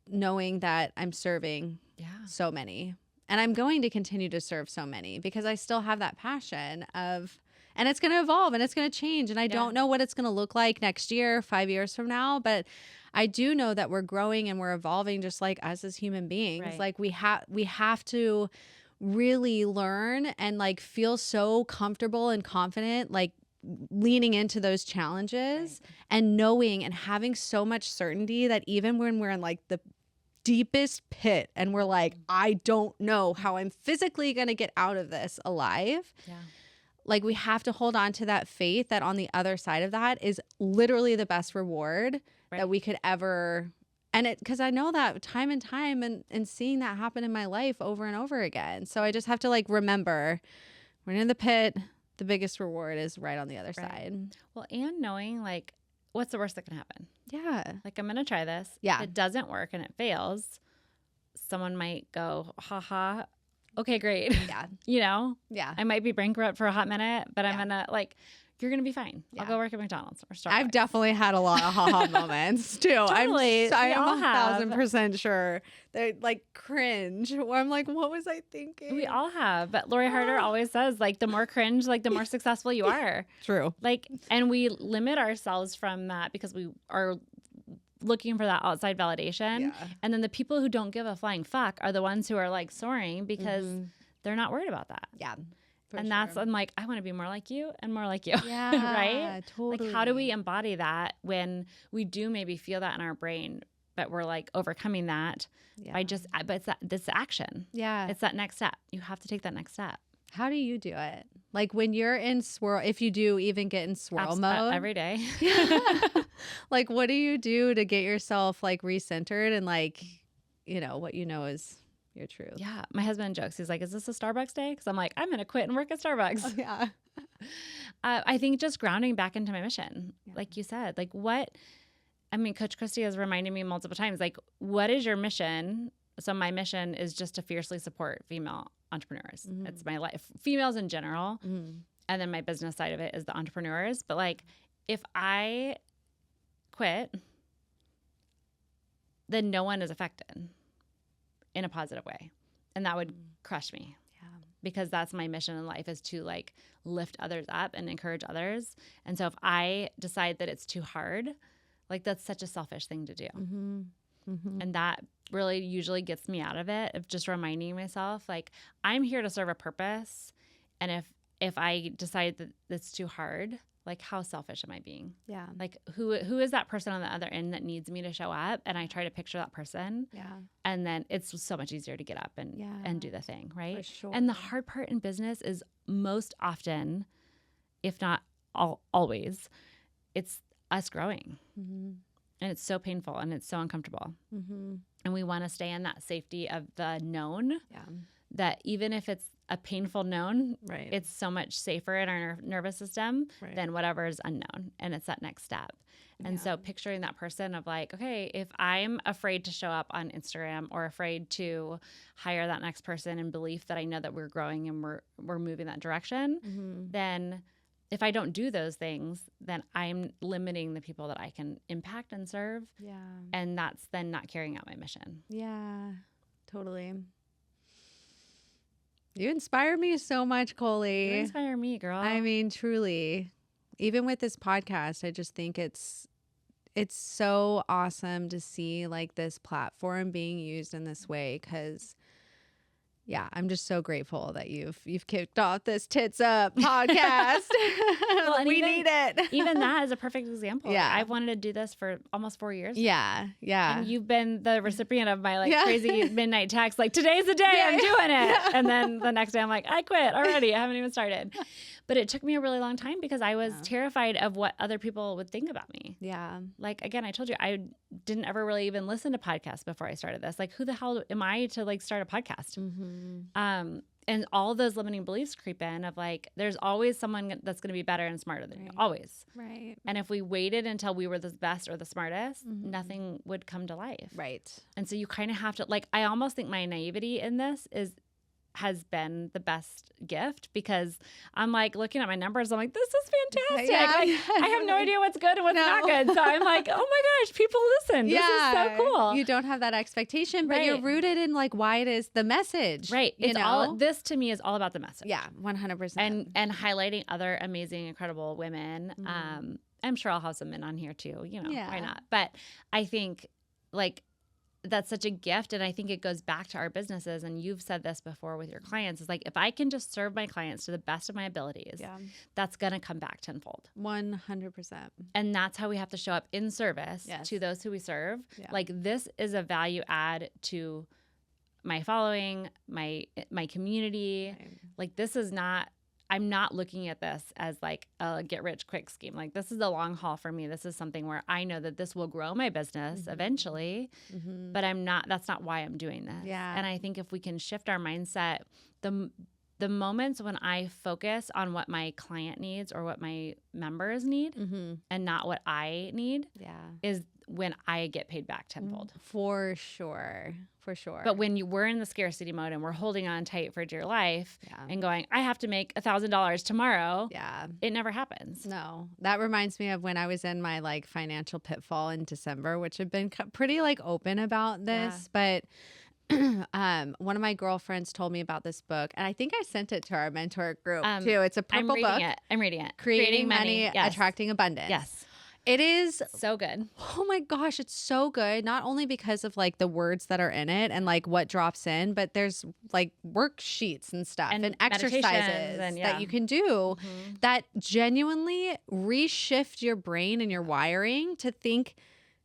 knowing that I'm serving so many, and I'm going to continue to serve so many because I still have that passion of, and it's going to evolve and it's going to change. And I don't know what it's going to look like next year, 5 years from now, but I do know that we're growing and we're evolving just like us as human beings. Right. Like we have to really learn and like feel so comfortable and confident, like leaning into those challenges and knowing and having so much certainty that even when we're in like the deepest pit and we're like, I don't know how I'm physically going to get out of this alive. Like we have to hold on to that faith that on the other side of that is literally the best reward that we could ever. And it, because I know that time and time and seeing that happen in my life over and over again. So I just have to like remember we're in the pit. The biggest reward is right on the other side. Well, and knowing like, what's the worst that can happen? Yeah. Like, I'm going to try this. Yeah. If it doesn't work and it fails, someone might go, haha, okay, great. Yeah. You know? Yeah. I might be bankrupt for a hot minute, but I'm going to like, you're going to be fine. I'll go work at McDonald's or Starbucks. I've definitely had a lot of haha moments too. Totally. I am 1,000% sure. They're like cringe where I'm like, what was I thinking? We all have. But Lori Harder always says like the more cringe, like the more successful you are. True. Like, and we limit ourselves from that because we are looking for that outside validation. Yeah. And then the people who don't give a flying fuck are the ones who are like soaring because they're not worried about that. Yeah. And that's, I'm like, I want to be more like you and more like you. Yeah. Right? Totally. Like, how do we embody that when we do maybe feel that in our brain, but we're like overcoming that by just, but it's this action. Yeah. It's that next step. You have to take that next step. How do you do it? Like when you're in swirl, if you do even get in swirl mode every day. Like, what do you do to get yourself like recentered and like, you know, what you know is your truth? Yeah. My husband jokes. He's like, is this a Starbucks day? Because I'm like, I'm going to quit and work at Starbucks. Oh, yeah. I think just grounding back into my mission. Like you said, like Coach Christy has reminded me multiple times, like, what is your mission? So my mission is just to fiercely support female entrepreneurs. It's my life, females in general. And then my business side of it is the entrepreneurs. But like, if I quit, then no one is affected in a positive way. And that would crush me. Yeah. Because that's my mission in life, is to like lift others up and encourage others. And so if I decide that it's too hard, like that's such a selfish thing to do. And that really usually gets me out of it, of just reminding myself, like, I'm here to serve a purpose. And if I decide that it's too hard, like, how selfish am I being? Yeah. Like, who is that person on the other end that needs me to show up? And I try to picture that person. Yeah. And then it's so much easier to get up and do the thing, right? For sure. And the hard part in business is most often, if not always, it's us growing. And it's so painful and it's so uncomfortable. And we want to stay in that safety of the known. Yeah. That even if it's a painful known, it's so much safer in our nervous system than whatever is unknown. And it's that next step. And so picturing that person of like, okay, if I'm afraid to show up on Instagram or afraid to hire that next person in belief that I know that we're growing and we're moving that direction, then if I don't do those things, then I'm limiting the people that I can impact and serve. Yeah. And that's then not carrying out my mission. Yeah, totally. You inspire me so much, Coley. You inspire me, girl. I mean, truly. Even with this podcast, I just think it's so awesome to see like this platform being used in this way, because yeah, I'm just so grateful that you've kicked off this Tits Up podcast. Well, we need it. Even that is a perfect example. Yeah. I've wanted to do this for almost 4 years. Yeah. Yeah. And you've been the recipient of my crazy midnight text, like, today's the day I'm doing it. And then the next day I'm like, I quit already. I haven't even started. But it took me a really long time because I was terrified of what other people would think about me. Yeah. Like, again, I told you, I didn't ever really even listen to podcasts before I started this. Like, who the hell am I to like start a podcast? And all those limiting beliefs creep in of like, there's always someone that's going to be better and smarter than you. Always. Right. And if we waited until we were the best or the smartest, nothing would come to life. Right. And so you kind of have to, like, I almost think my naivety in this has been the best gift, because I'm like looking at my numbers. I'm like, this is fantastic. Yeah. Like, I have no idea what's good and what's not good. So I'm like, oh my gosh, people listen. This is so cool. You don't have that expectation, but you're rooted in like why it is the message. Right. You It's know? all, this to me is all about the message. Yeah, 100%. And highlighting other amazing, incredible women. I'm sure I'll have some men on here too. You know, why not? But I think like that's such a gift. And I think it goes back to our businesses. And you've said this before with your clients. It's like, if I can just serve my clients to the best of my abilities, that's going to come back tenfold. 100%. And that's how we have to show up in service to those who we serve. Like, this is a value add to my following, my community. Right. Like, this is not, I'm not looking at this as like a get rich quick scheme. Like, this is a long haul for me. This is something where I know that this will grow my business eventually, but that's not why I'm doing this. Yeah. And I think if we can shift our mindset, the moments when I focus on what my client needs or what my members need and not what I need is when I get paid back tenfold. For sure. For sure. But when we're in the scarcity mode and we're holding on tight for dear life and going, I have to make $1,000 tomorrow. Yeah. It never happens. No. That reminds me of when I was in my like financial pitfall in December, which had been pretty like open about this, but one of my girlfriends told me about this book, and I think I sent it to our mentor group too. It's a purple book. I'm reading it. Creating Money, Attracting Abundance. Yes. It is so good. Oh my gosh, it's so good. Not only because of like the words that are in it and like what drops in, but there's like worksheets and stuff and exercises that you can do that genuinely reshift your brain and your wiring to think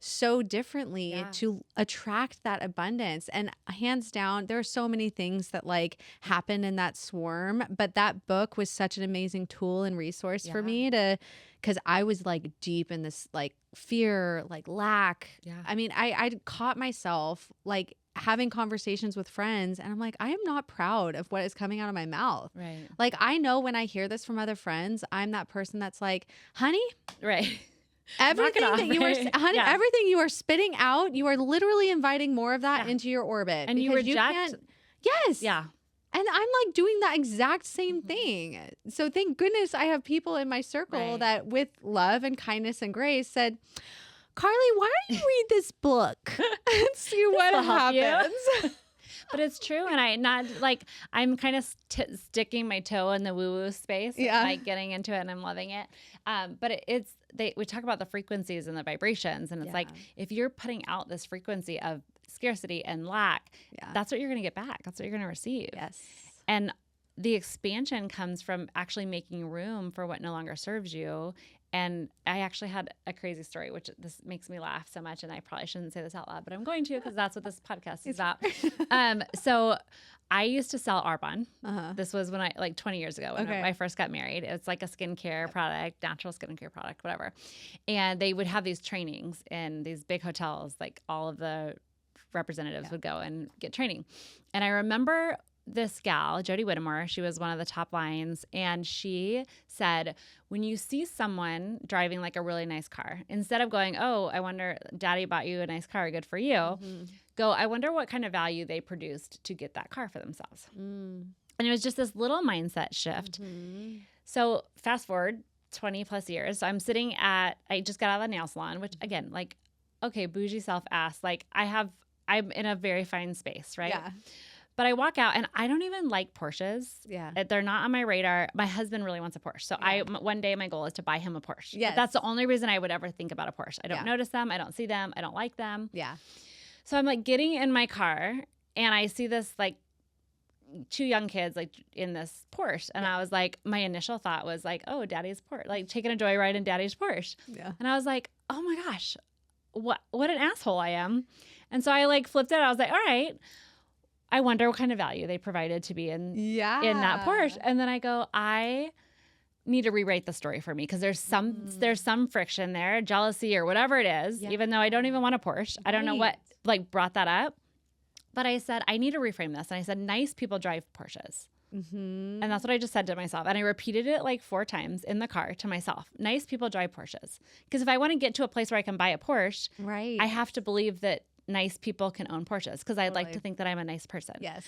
so differently to attract that abundance. And hands down, there are so many things that like happen in that swarm, but that book was such an amazing tool and resource for me because I was like deep in this like fear, like lack. Yeah. I mean, I caught myself like having conversations with friends and I'm like, I am not proud of what is coming out of my mouth. Right. Like, I know when I hear this from other friends, I'm that person that's like, honey. Right. Everything that you are, honey, everything you are spitting out, you are literally inviting more of that into your orbit. And you reject. Yes. Yeah. And I'm like doing that exact same thing. So thank goodness I have people in my circle that with love and kindness and grace said, Carly, why don't you read this book and see what happens? But it's true. And I'm kind of sticking my toe in the woo-woo space, like getting into it, and I'm loving it. But we talk about the frequencies and the vibrations, and it's like, if you're putting out this frequency of scarcity and lack, that's what you're going to get back. That's what you're going to receive. Yes. And the expansion comes from actually making room for what no longer serves you. And I actually had a crazy story, which this makes me laugh so much. And I probably shouldn't say this out loud, but I'm going to, because that's what this podcast is about. So I used to sell Arbonne. This was when 20 years ago when I first got married. It's like a skincare product, natural skincare product, whatever. And they would have these trainings in these big hotels, like all of the representatives would go and get training. And I remember this gal, Jody Whittemore, she was one of the top lines, and she said, when you see someone driving like a really nice car, instead of going, oh, I wonder, daddy bought you a nice car, good for you, go, I wonder what kind of value they produced to get that car for themselves. And it was just this little mindset shift. So fast forward 20 plus years. So I just got out of the nail salon, which again, like, okay, bougie self ass. Like I'm in a very fine space, right? Yeah. But I walk out and I don't even like Porsches. Yeah. They're not on my radar. My husband really wants a Porsche. So one day my goal is to buy him a Porsche. Yes. But that's the only reason I would ever think about a Porsche. I don't Yeah. notice them. I don't see them. I don't like them. Yeah. So I'm like getting in my car and I see this like 2 young kids like in this Porsche. And I was like, my initial thought was like, oh, daddy's Porsche, like taking a joyride in daddy's Porsche. Yeah. And I was like, oh my gosh, what an asshole I am. And so I like flipped it. I was like, all right, I wonder what kind of value they provided to be in that Porsche. And then I go, I need to rewrite the story for me because there's some friction there, jealousy or whatever it is, even though I don't even want a Porsche. I don't know what like brought that up. But I said, I need to reframe this. And I said, nice people drive Porsches. And that's what I just said to myself. And I repeated it like 4 times in the car to myself. Nice people drive Porsches. Because if I want to get to a place where I can buy a Porsche, I have to believe that nice people can own Porsches because I'd like to think that I'm a nice person. Yes.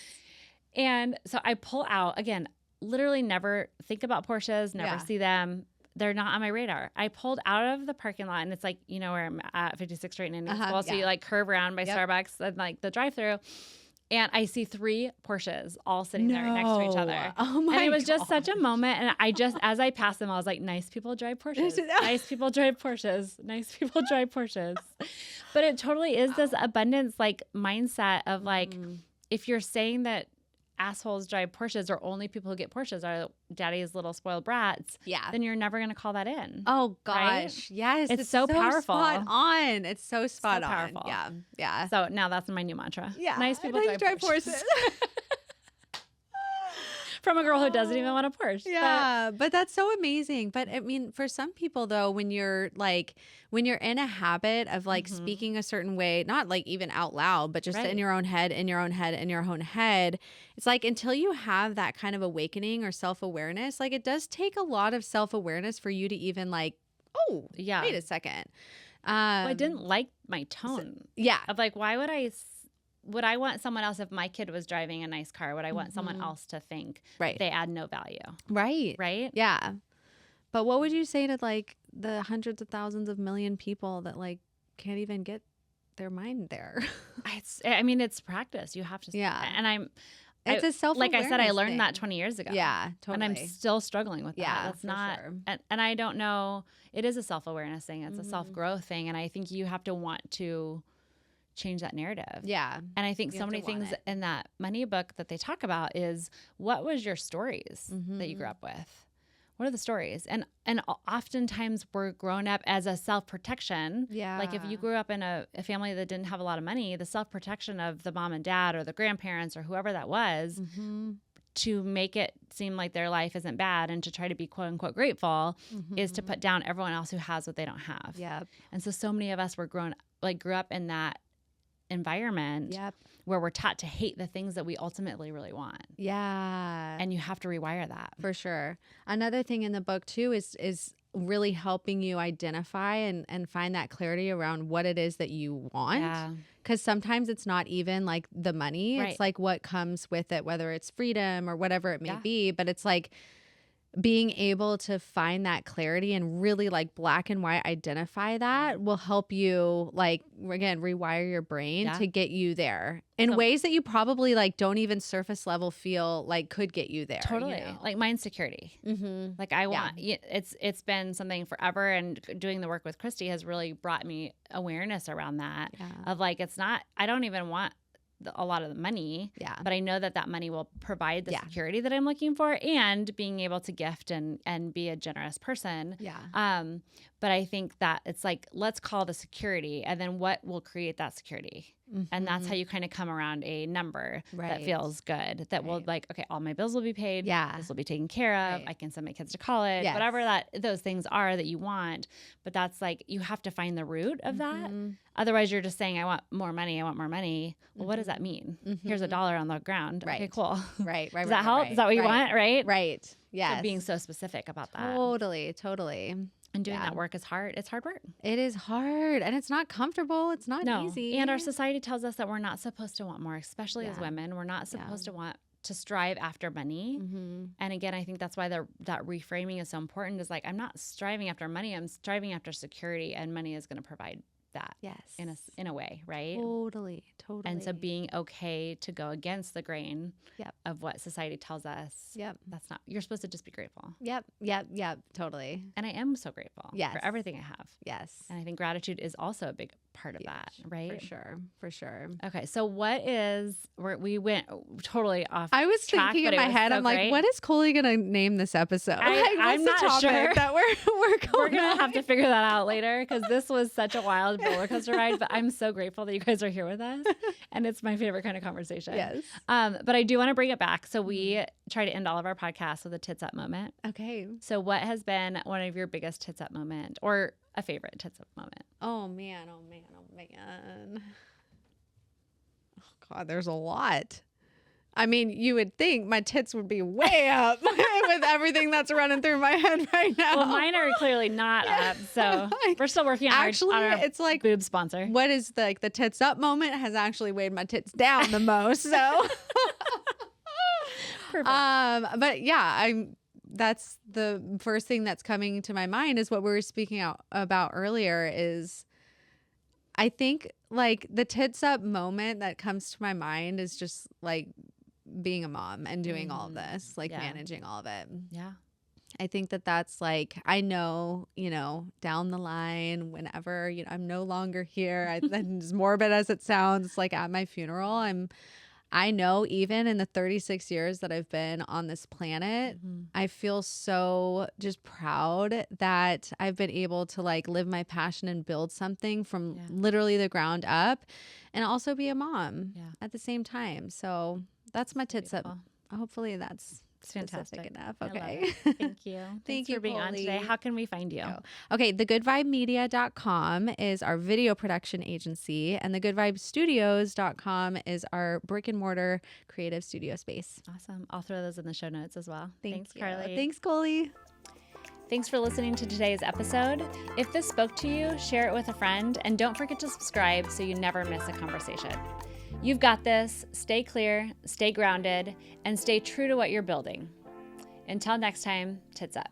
And so I pull out, again, literally never think about Porsches, never see them. They're not on my radar. I pulled out of the parking lot and it's like, you know, where I'm at 56th Street in Indian School. So you like curve around by Starbucks and like the drive-through. And I see 3 Porsches all sitting there next to each other. Oh my God. And it was just such a moment. And I just, as I passed them, I was like, nice people drive Porsches. Nice people drive Porsches. Nice people drive Porsches. But it totally is this abundance like mindset of like, if you're saying that assholes drive Porsches or only people who get Porsches are daddy's little spoiled brats, then you're never going to call that in. Oh gosh. Right? Yes. It's so powerful. Spot on. It's so spot on. Powerful. Yeah. Yeah. So now that's my new mantra. Yeah. Nice people drive Porsches. From a girl who doesn't even want a Porsche. Yeah, but that's so amazing. But I mean, for some people though, when you're in a habit of like speaking a certain way, not like even out loud, but just in your own head, it's like until you have that kind of awakening or self-awareness, like it does take a lot of self-awareness for you to even like, oh, wait a second. Well, I didn't like my tone. Of like, why would I want someone else, if my kid was driving a nice car, would I want someone else to think they add no value? Right. Yeah. But what would you say to like the hundreds of thousands of million people that like can't even get their mind there? It's practice. You have to. Yeah. And it's a self-awareness like I said, I learned thing. that 20 years ago. Yeah, totally. And I'm still struggling with that. Yeah, That's not, sure. And I don't know, it is a self-awareness thing. It's a self-growth thing. And I think you have to want to change that narrative. Yeah. And I think so many things in that money book that they talk about is, what was your stories that you grew up with? What are the stories? And oftentimes we're grown up as a self-protection. Yeah. Like if you grew up in a family that didn't have a lot of money, the self-protection of the mom and dad or the grandparents or whoever that was to make it seem like their life isn't bad and to try to be quote unquote grateful is to put down everyone else who has what they don't have. Yep. And so many of us grew up in that environment where we're taught to hate the things that we ultimately really want. Yeah. And you have to rewire that. For sure. Another thing in the book too is really helping you identify and find that clarity around what it is that you want. Yeah. Because sometimes it's not even like the money. Right. It's like what comes with it, whether it's freedom or whatever it may be. But it's like being able to find that clarity and really like black and white identify that will help you like, again, rewire your brain to get you there in ways that you probably like don't even surface level feel like could get you there. Totally. You know? Like mind security. Like I want, it's been something forever, and doing the work with Christy has really brought me awareness around that of like, it's not, I don't even want a lot of the money, but I know that money will provide the security that I'm looking for, and being able to gift and be a generous person. But I think that it's like, let's call the security, and then what will create that security. And that's how you kind of come around a number that feels good, that will like, okay, all my bills will be paid. This will be taken care of. I can send my kids to college, whatever those things are that you want. But that's like, you have to find the root of that. Otherwise you're just saying, I want more money. Well, what does that mean? Here's $1 on the ground. Okay, cool. Right. Does that help? Is that what you want? Right. Right. Yes. So being so specific about that. Totally. And doing that work is hard. It's hard work. It is hard. And it's not comfortable. It's not easy. And our society tells us that we're not supposed to want more, especially as women. We're not supposed to want to strive after money. Mm-hmm. And again, I think that's why that reframing is so important, is like, I'm not striving after money, I'm striving after security, and money is going to provide that. Yes. In a way, right? Totally. And so being okay to go against the grain Yep. of what society tells us. Yep. That's not, you're supposed to just be grateful. Yep. Totally. And I am so grateful Yes. for everything I have. Yes. And I think gratitude is also a big part of that, right? For sure. Okay, so we went totally off. I was track, thinking in my head, so I'm like, what is Coley gonna name this episode? I'm what's the not topic sure. that we're gonna have to figure that out later, because this was such a wild roller coaster ride. But I'm so grateful that you guys are here with us, and it's my favorite kind of conversation. Yes. But I do want to bring it back. So we try to end all of our podcasts with a tits up moment. Okay. So what has been one of your biggest tits up moment, or a favorite tits up moment? Oh man. Oh God, there's a lot. I mean, you would think my tits would be way up with everything that's running through my head right now. Well, mine are clearly not up, so we're still working on our it's like boob sponsor. What is the tits up moment has actually weighed my tits down the most. So, Perfect. But yeah, that's the first thing that's coming to my mind is what we were speaking about earlier is I think like the tits up moment that comes to my mind is just like being a mom and doing all of this, like managing all of it. Yeah. I think that's like, I know, down the line, whenever, I'm no longer here, as morbid as it sounds, like at my funeral, I know even in the 36 years that I've been on this planet, I feel so just proud that I've been able to like live my passion and build something from literally the ground up and also be a mom at the same time. So that's my tits up. Hopefully that's fantastic enough. I Okay. Thank you. Thanks you for being on today. How can we find you? Okay. thegoodvibemedia.com is our video production agency, and thegoodvibestudios.com is our brick and mortar creative studio space. Awesome. I'll throw those in the show notes as well. Thanks, Carly. Thanks, Coley. Thanks for listening to today's episode. If this spoke to you, share it with a friend, and don't forget to subscribe so you never miss a conversation. You've got this. Stay clear, stay grounded, and stay true to what you're building. Until next time, tits up.